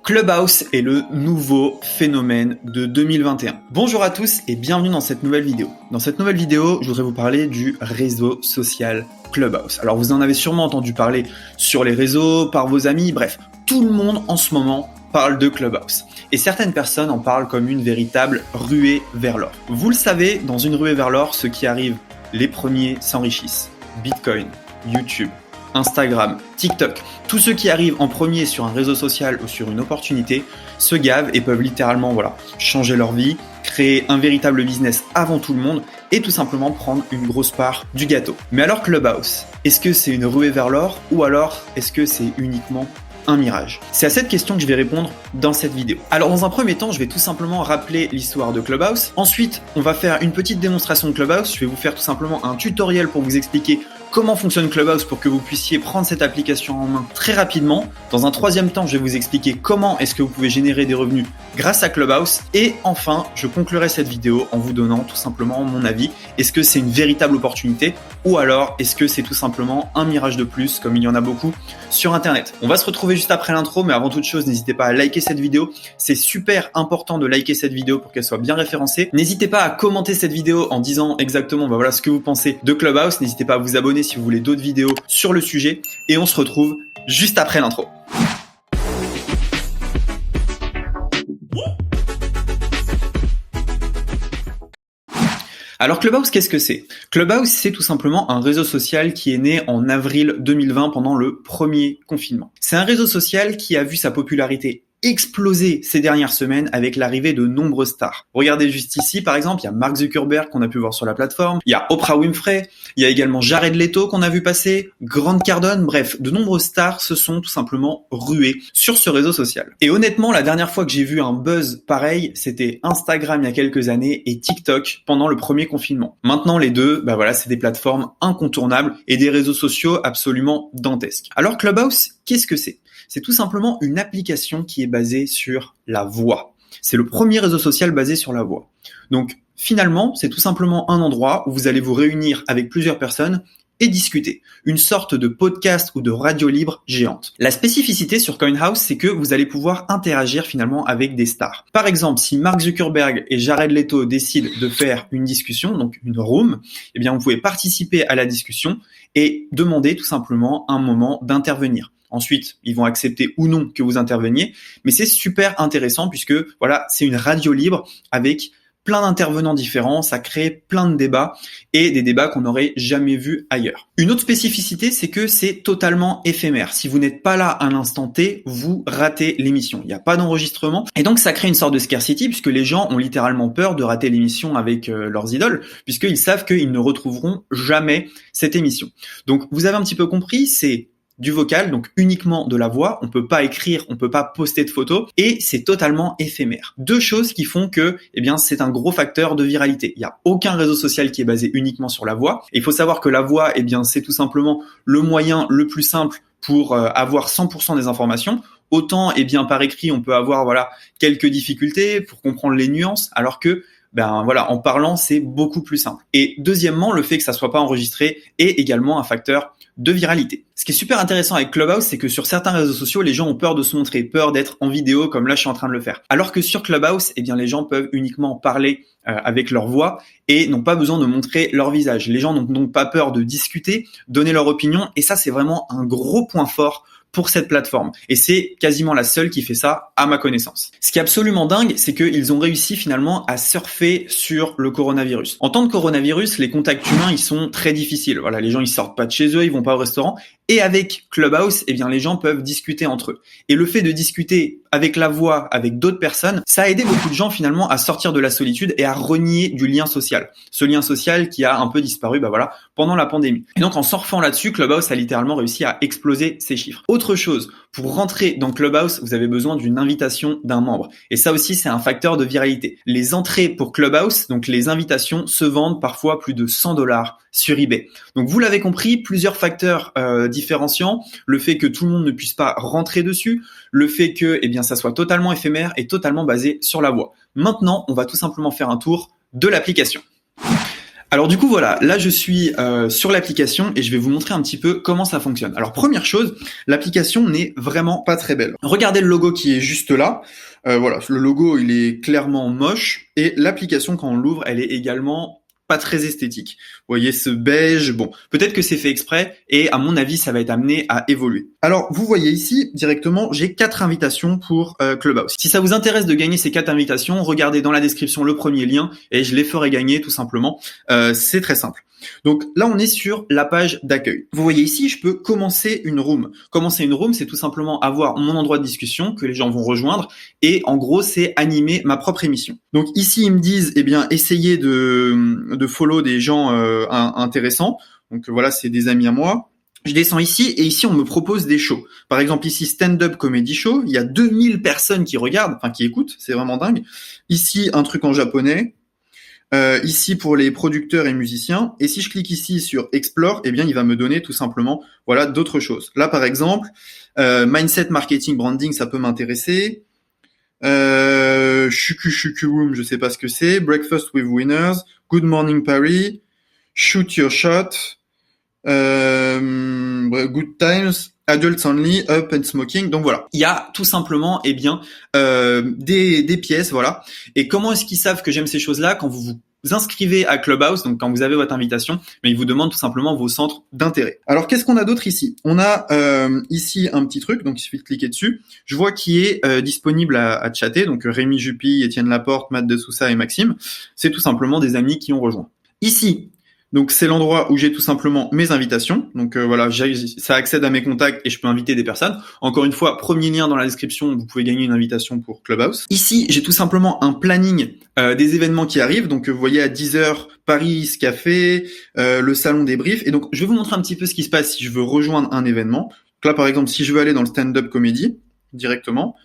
Clubhouse est le nouveau phénomène de 2021. Bonjour à tous et bienvenue dans cette nouvelle vidéo. Dans cette nouvelle vidéo, je voudrais vous parler du réseau social Clubhouse. Alors vous en avez sûrement entendu parler sur les réseaux, par vos amis, bref, tout le monde en ce moment parle de Clubhouse. Et certaines personnes en parlent comme une véritable ruée vers l'or. Vous le savez, dans une ruée vers l'or, ceux qui arrivent les premiers s'enrichissent. Bitcoin, YouTube, Instagram, TikTok, tous ceux qui arrivent en premier sur un réseau social ou sur une opportunité se gavent et peuvent littéralement changer leur vie, créer un véritable business avant tout le monde et tout simplement prendre une grosse part du gâteau. Mais alors Clubhouse, est-ce que c'est une ruée vers l'or ou alors est-ce que c'est uniquement un mirage? C'est à cette question que je vais répondre dans cette vidéo. Alors dans un premier temps, je vais tout simplement rappeler l'histoire de Clubhouse. Ensuite, on va faire une petite démonstration de Clubhouse. Je vais vous faire tout simplement un tutoriel pour vous expliquer comment fonctionne Clubhouse pour que vous puissiez prendre cette application en main très rapidement. Dans un troisième temps, je vais vous expliquer comment est-ce que vous pouvez générer des revenus grâce à Clubhouse. Et enfin, je conclurai cette vidéo en vous donnant tout simplement mon avis. Est-ce que c'est une véritable opportunité ou alors est-ce que c'est tout simplement un mirage de plus comme il y en a beaucoup sur Internet? On va se retrouver juste après l'intro, mais avant toute chose, n'hésitez pas à liker cette vidéo. C'est super important de liker cette vidéo pour qu'elle soit bien référencée. N'hésitez pas à commenter cette vidéo en disant exactement voilà ce que vous pensez de Clubhouse. N'hésitez pas à vous abonner si vous voulez d'autres vidéos sur le sujet et on se retrouve juste après l'intro. Alors Clubhouse, qu'est-ce que c'est? Clubhouse, c'est tout simplement un réseau social qui est né en avril 2020 pendant le premier confinement. C'est un réseau social qui a vu sa popularité exploser ces dernières semaines avec l'arrivée de nombreuses stars. Regardez juste ici, par exemple, il y a Mark Zuckerberg qu'on a pu voir sur la plateforme, il y a Oprah Winfrey, il y a également Jared Leto qu'on a vu passer, Grant Cardone, bref, de nombreuses stars se sont tout simplement ruées sur ce réseau social. Et honnêtement, la dernière fois que j'ai vu un buzz pareil, c'était Instagram il y a quelques années et TikTok pendant le premier confinement. Maintenant, les deux, c'est des plateformes incontournables et des réseaux sociaux absolument dantesques. Alors Clubhouse, qu'est-ce que c'est? C'est tout simplement une application qui est basée sur la voix. C'est le premier réseau social basé sur la voix. Donc finalement, c'est tout simplement un endroit où vous allez vous réunir avec plusieurs personnes et discuter. Une sorte de podcast ou de radio libre géante. La spécificité sur CoinHouse, c'est que vous allez pouvoir interagir finalement avec des stars. Par exemple, si Mark Zuckerberg et Jared Leto décident de faire une discussion, donc une room, eh bien vous pouvez participer à la discussion et demander tout simplement un moment d'intervenir. Ensuite, ils vont accepter ou non que vous interveniez, mais c'est super intéressant puisque c'est une radio libre avec plein d'intervenants différents, ça crée plein de débats et des débats qu'on n'aurait jamais vus ailleurs. Une autre spécificité, c'est que c'est totalement éphémère. Si vous n'êtes pas là à l'instant T, vous ratez l'émission. Il n'y a pas d'enregistrement et donc ça crée une sorte de scarcity puisque les gens ont littéralement peur de rater l'émission avec leurs idoles puisqu'ils savent qu'ils ne retrouveront jamais cette émission. Donc vous avez un petit peu compris, c'est du vocal, donc uniquement de la voix, on peut pas écrire, on peut pas poster de photos et c'est totalement éphémère. Deux choses qui font que c'est un gros facteur de viralité. Il y a aucun réseau social qui est basé uniquement sur la voix. Et il faut savoir que la voix c'est tout simplement le moyen le plus simple pour avoir 100% des informations. Autant par écrit, on peut avoir quelques difficultés pour comprendre les nuances alors que en parlant, c'est beaucoup plus simple. Et deuxièmement, le fait que ça soit pas enregistré est également un facteur de viralité. Ce qui est super intéressant avec Clubhouse, c'est que sur certains réseaux sociaux, les gens ont peur de se montrer, peur d'être en vidéo comme là je suis en train de le faire. Alors que sur Clubhouse, les gens peuvent uniquement parler avec leur voix et n'ont pas besoin de montrer leur visage. Les gens n'ont donc pas peur de discuter, donner leur opinion et ça c'est vraiment un gros point fort pour cette plateforme. Et c'est quasiment la seule qui fait ça à ma connaissance. Ce qui est absolument dingue, c'est qu'ils ont réussi finalement à surfer sur le coronavirus. En temps de coronavirus, les contacts humains, ils sont très difficiles. Les gens, ils sortent pas de chez eux, ils vont pas au restaurant. Et avec Clubhouse, les gens peuvent discuter entre eux. Et le fait de discuter avec la voix, avec d'autres personnes, ça a aidé beaucoup de gens finalement à sortir de la solitude et à renier du lien social. Ce lien social qui a un peu disparu, pendant la pandémie. Et donc en surfant là-dessus, Clubhouse a littéralement réussi à exploser ses chiffres. Autre chose, pour rentrer dans Clubhouse, vous avez besoin d'une invitation d'un membre. Et ça aussi, c'est un facteur de viralité. Les entrées pour Clubhouse, donc les invitations, se vendent parfois plus de $100 sur eBay. Donc vous l'avez compris, plusieurs facteurs différenciants. Le fait que tout le monde ne puisse pas rentrer dessus, le fait que ça soit totalement éphémère et totalement basé sur la voix. Maintenant, on va tout simplement faire un tour de l'application. Alors du coup voilà, là je suis sur l'application et je vais vous montrer un petit peu comment ça fonctionne. Alors première chose, l'application n'est vraiment pas très belle. Regardez le logo qui est juste là. Voilà, le logo il est clairement moche et l'application quand on l'ouvre, elle est également pas très esthétique. Vous voyez ce beige, bon, peut-être que c'est fait exprès et à mon avis ça va être amené à évoluer. Alors vous voyez ici directement, j'ai 4 invitations pour Clubhouse. Si ça vous intéresse de gagner ces 4 invitations, regardez dans la description le premier lien et je les ferai gagner tout simplement. C'est très simple. Donc là, on est sur la page d'accueil. Vous voyez ici, je peux commencer une room. Commencer une room, c'est tout simplement avoir mon endroit de discussion que les gens vont rejoindre et en gros, c'est animer ma propre émission. Donc ici, ils me disent, eh bien, essayez de follow des gens intéressants. Donc voilà, c'est des amis à moi. Je descends ici et ici, on me propose des shows. Par exemple, ici, stand-up comedy show. Il y a 2000 personnes qui regardent, enfin qui écoutent. C'est vraiment dingue. Ici, un truc en japonais. Ici pour les producteurs et musiciens, et si je clique ici sur Explore, eh bien il va me donner tout simplement voilà d'autres choses. Là par exemple, Mindset Marketing Branding, ça peut m'intéresser. Shuku Room, je sais pas ce que c'est. Breakfast with Winners, Good Morning Paris, Shoot Your Shot, Good Times, Adults Only, Up and Smoking. Donc voilà, il y a tout simplement des pièces, voilà. Et comment est-ce qu'ils savent que j'aime ces choses-là? Quand vous vous inscrivez à Clubhouse, donc quand vous avez votre invitation, mais ils vous demandent tout simplement vos centres d'intérêt. Alors qu'est-ce qu'on a d'autre ici? On a ici un petit truc, donc il suffit de cliquer dessus. Je vois qui est disponible à chatter, donc Rémi Jupy, Étienne Laporte, Matt Dessoussa et Maxime. C'est tout simplement des amis qui ont rejoint. Ici, donc c'est l'endroit où j'ai tout simplement mes invitations. Donc voilà, ça accède à mes contacts et je peux inviter des personnes. Encore une fois, premier lien dans la description, vous pouvez gagner une invitation pour Clubhouse. Ici, j'ai tout simplement un planning des événements qui arrivent. Donc vous voyez à 10h, Paris Café, le salon des briefs. Et donc je vais vous montrer un petit peu ce qui se passe si je veux rejoindre un événement. Donc là par exemple, si je veux aller dans le stand-up comedy directement.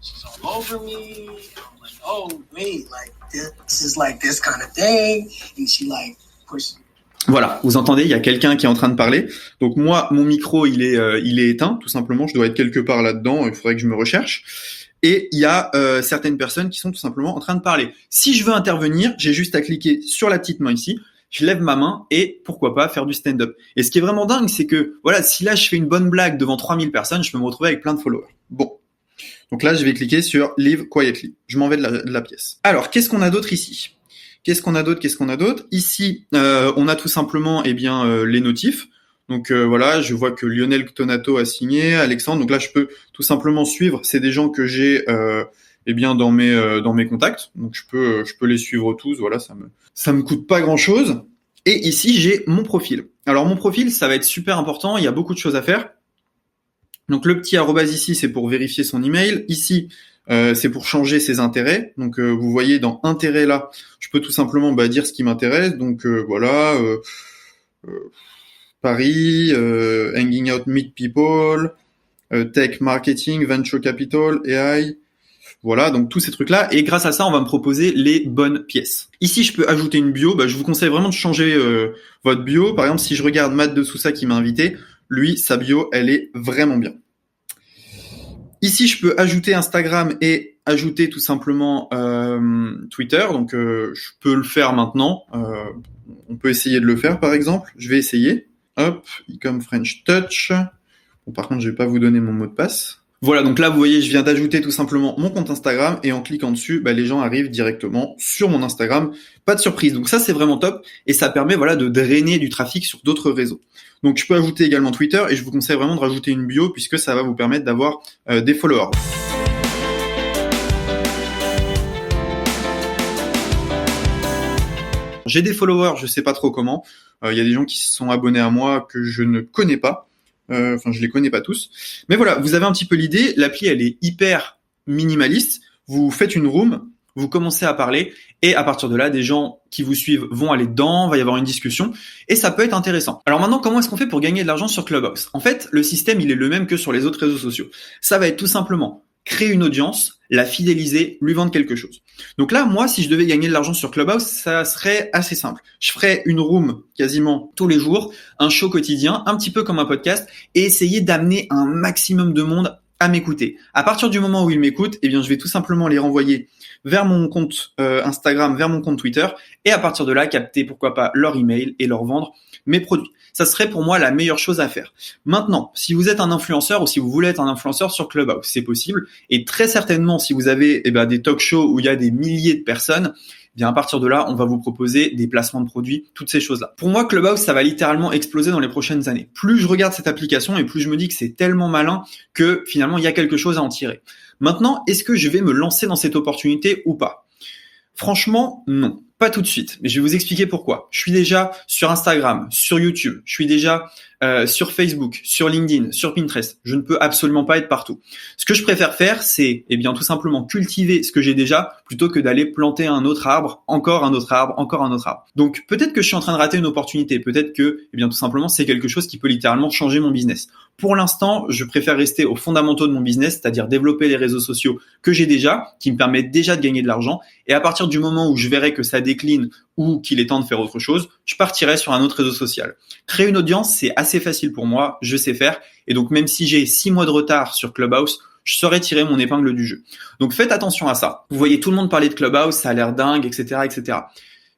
She's all over me. I'm like, oh, wait, like this is like this kind of thing. And she like pushes. Voilà, vous entendez, il y a quelqu'un qui est en train de parler. Donc moi, mon micro, il est éteint, tout simplement. Je dois être quelque part là-dedans. Il faudrait que je me recherche. Et il y a certaines personnes qui sont tout simplement en train de parler. Si je veux intervenir, j'ai juste à cliquer sur la petite main ici. Je lève ma main et pourquoi pas faire du stand-up. Et ce qui est vraiment dingue, c'est que voilà, si là je fais une bonne blague devant 3000 personnes, je peux me retrouver avec plein de followers. Bon. Donc là, je vais cliquer sur Live Quietly. Je m'en vais de la pièce. Alors, qu'est-ce qu'on a d'autre ici? Qu'est-ce qu'on a d'autre? Ici, on a tout simplement les notifs. Donc voilà, je vois que Lionel Tonato a signé, Alexandre. Donc là, je peux tout simplement suivre. C'est des gens que j'ai dans mes contacts. Donc je peux les suivre tous. Voilà, ça me coûte pas grand-chose. Et ici, j'ai mon profil. Alors mon profil, ça va être super important. Il y a beaucoup de choses à faire. Donc le petit arrobase ici, c'est pour vérifier son email. Ici, c'est pour changer ses intérêts. Donc vous voyez dans intérêts là, je peux tout simplement dire ce qui m'intéresse. Donc voilà, Paris, hanging out, meet people, tech, marketing, venture capital, AI. Voilà, donc tous ces trucs-là. Et grâce à ça, on va me proposer les bonnes pièces. Ici, je peux ajouter une bio. Je vous conseille vraiment de changer votre bio. Par exemple, si je regarde Matt Dessoussa qui m'a invité, lui, sa bio, elle est vraiment bien. Ici, je peux ajouter Instagram et ajouter tout simplement Twitter. Donc, je peux le faire maintenant. On peut essayer de le faire, par exemple. Je vais essayer. Hop, Ecom French Touch. Bon, par contre, je vais pas vous donner mon mot de passe. Voilà, donc là, vous voyez, je viens d'ajouter tout simplement mon compte Instagram et en cliquant dessus, les gens arrivent directement sur mon Instagram. Pas de surprise. Donc ça, c'est vraiment top et ça permet de drainer du trafic sur d'autres réseaux. Donc je peux ajouter également Twitter et je vous conseille vraiment de rajouter une bio puisque ça va vous permettre d'avoir des followers. J'ai des followers, je sais pas trop comment. Il y a des gens qui se sont abonnés à moi que je ne connais pas. Je les connais pas tous. Mais voilà, vous avez un petit peu l'idée. L'appli, elle est hyper minimaliste. Vous faites une room, vous commencez à parler et à partir de là, des gens qui vous suivent vont aller dedans, va y avoir une discussion et ça peut être intéressant. Alors maintenant, comment est-ce qu'on fait pour gagner de l'argent sur Clubhouse? En fait, le système, il est le même que sur les autres réseaux sociaux. Ça va être tout simplement créer une audience, la fidéliser, lui vendre quelque chose. Donc là, moi, si je devais gagner de l'argent sur Clubhouse, ça serait assez simple. Je ferais une room quasiment tous les jours, un show quotidien, un petit peu comme un podcast, et essayer d'amener un maximum de monde à m'écouter. À partir du moment où ils m'écoutent, eh bien, je vais tout simplement les renvoyer vers mon compte Instagram, vers mon compte Twitter, et à partir de là, capter, pourquoi pas, leur email et leur vendre mes produits. Ça serait pour moi la meilleure chose à faire. Maintenant, si vous êtes un influenceur ou si vous voulez être un influenceur sur Clubhouse, c'est possible. Et très certainement, si vous avez des talk shows où il y a des milliers de personnes, bien à partir de là, on va vous proposer des placements de produits, toutes ces choses-là. Pour moi, Clubhouse, ça va littéralement exploser dans les prochaines années. Plus je regarde cette application et plus je me dis que c'est tellement malin que finalement, il y a quelque chose à en tirer. Maintenant, est-ce que je vais me lancer dans cette opportunité ou pas ? Franchement, non. Pas tout de suite, mais je vais vous expliquer pourquoi. Je suis déjà sur Instagram, sur YouTube, je suis déjà sur Facebook, sur LinkedIn, sur Pinterest. Je ne peux absolument pas être partout. Ce que je préfère faire, c'est tout simplement cultiver ce que j'ai déjà plutôt que d'aller planter un autre arbre, encore un autre arbre, encore un autre arbre. Donc peut-être que je suis en train de rater une opportunité, peut-être que tout simplement c'est quelque chose qui peut littéralement changer mon business. Pour l'instant, je préfère rester aux fondamentaux de mon business, c'est-à-dire développer les réseaux sociaux que j'ai déjà, qui me permettent déjà de gagner de l'argent. Et à partir du moment où je verrai que ça décline ou qu'il est temps de faire autre chose, je partirai sur un autre réseau social. Créer une audience, c'est assez facile pour moi, je sais faire. Et donc même si j'ai 6 mois de retard sur Clubhouse, je saurais tirer mon épingle du jeu. Donc faites attention à ça. Vous voyez tout le monde parler de Clubhouse, ça a l'air dingue, etc., etc.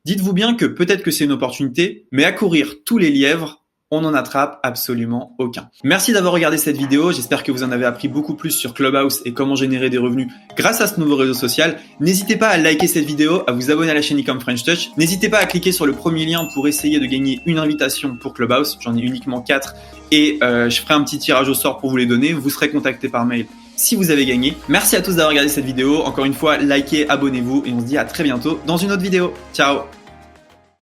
Dites-vous bien que peut-être que c'est une opportunité, mais à courir tous les lièvres, on n'en attrape absolument aucun. Merci d'avoir regardé cette vidéo, j'espère que vous en avez appris beaucoup plus sur Clubhouse et comment générer des revenus grâce à ce nouveau réseau social. N'hésitez pas à liker cette vidéo, à vous abonner à la chaîne Ecom French Touch. N'hésitez pas à cliquer sur le premier lien pour essayer de gagner une invitation pour Clubhouse. J'en ai uniquement 4 et je ferai un petit tirage au sort pour vous les donner. Vous serez contacté par mail si vous avez gagné. Merci à tous d'avoir regardé cette vidéo. Encore une fois, likez, abonnez-vous et on se dit à très bientôt dans une autre vidéo. Ciao!